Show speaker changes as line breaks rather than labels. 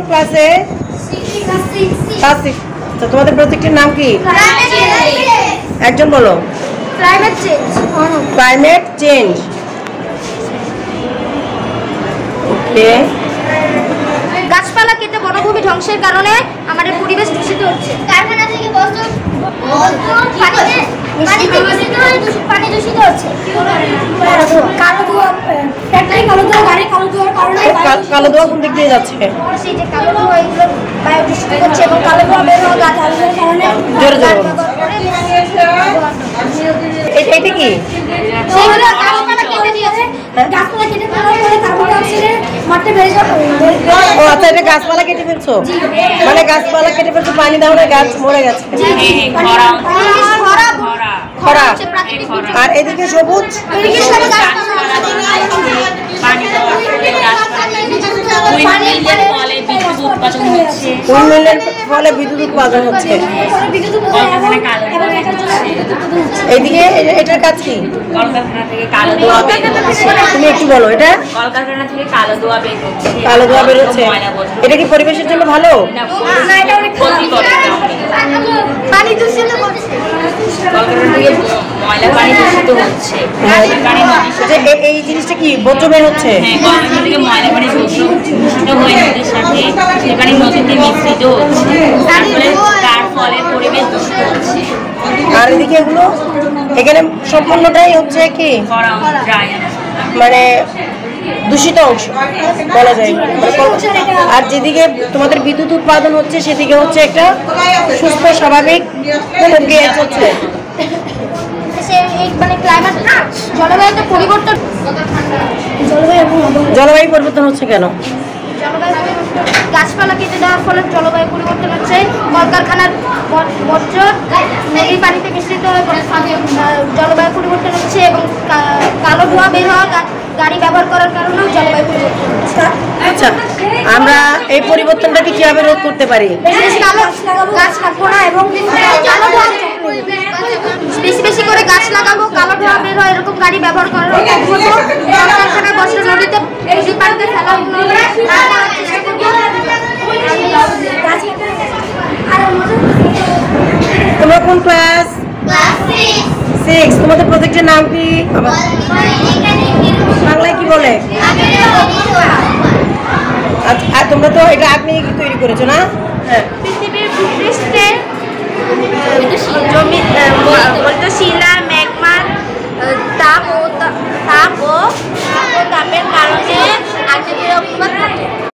ক্লাসে? ক্লাস 6। তো তোমাদের প্রজেক্টের নাম কি? একজন বলো। Climate change. ওকে।
গাছপালা কেটে বনভূমি ধ্বংসের কারণে আমাদের পরিবেশ দূষিত হচ্ছে। কারখানা থেকে পানি দূষিত হচ্ছে। কালো ধোঁয়া, ফ্যাক্টরি কালো ধোঁয়া, গাড়ি কালো ধোঁয়ার কারণে
কালো ধোঁয়া কোন দিক দিয়ে যাচ্ছে?
সেই যে কালো ধোঁয়া এগুলো বায়ু দূষিত করছে এবং কালো ধোঁয়া বের হওয়া গাছপালার কারণে
জোরে জোরে এটা কি?
গাছপালা কেটে ফেলার পরে কার্বন ডাই অক্সাইডের মাত্রা বেড়ে যাবে।
ও আচ্ছা, এটা গাছপালা কেটে ফেলছো? মানে গাছপালা কেটে ফেলছো, পানি দাও না, গাছ মরে গেছে। খরা। আর এদিকে সবুজ, উন্নয়নের ফলে বিদ্যুৎ উৎপাদন হচ্ছে। এইদিকে এটার কাজ কি?
কলকারখানা থেকে কালো ধোঁয়া বের হচ্ছে।
তুমি একটু বলো। এটা
কলকারখানা থেকে কালো ধোঁয়া বের হচ্ছে।
কালো ধোঁয়া বের হচ্ছে। এটা কি পরিবেশের জন্য ভালো?
না, এটা অনেক ক্ষতি করে।
পানি দূষিত করছে।
কলকারখানা থেকে ময়লা পানি দূষিত হচ্ছে।
এই জিনিসটা কি বর্জ্য বের হচ্ছে?
হ্যাঁ, কলকারখানা থেকে ময়লা পানি দূষিত হয়ে নদীর সাথে সে পানি নদীতে মিশ্রিত হচ্ছে। তার ফলে পরিবেশ দূষিত হচ্ছে।
আর এদিকে এগুলো এখানে সম্পূর্ণটাই হচ্ছে কি মানে দূষিত অংশ বলা যায়। আর যেদিকে তোমাদের বিদ্যুৎ উৎপাদন হচ্ছে সেদিকে হচ্ছে একটা সুস্থ স্বাভাবিক প্রক্রিয়া চলছে।
মানে ক্লাইমেট জলবায়ুতে পরিবর্তন,
জলবায়ু পরিবর্তন হচ্ছে কেন?
গাছপালা কেটে দেওয়ার ফলে জলবায়ু পরিবর্তন হচ্ছে। কলকারখানার বর্জ্য নদীর পানিতে মিশ্রিত হয়ে জলবায়ু পরিবর্তন হচ্ছে এবং কালো ধোঁয়া বের হওয়া গাড়ি ব্যবহার করার কারণেও জলবায়ু পরিবর্তন হচ্ছে।
আচ্ছা, আমরা এই পরিবর্তনটাকে কিভাবে রোধ করতে পারি?
গাছ কাটবো না এবং কালো ধোঁয়া বেশি বেশি করে গাছ লাগাবো, কালো ধোঁয়া বের হয় এরকম গাড়ি ব্যবহার করার কলকারখানার বর্জ্য নদীতে পানিতে ফেলা।
তোমরা কোন ক্লাস? 6। তোমাদের প্রজেক্টের নাম কি? বাংলায় কি বলে? আচ্ছা, আর তোমরা তো এটা আগ্নেয়গিরি তৈরি করেছো না? হ্যাঁ।
পৃথিবীর ভূপৃষ্ঠে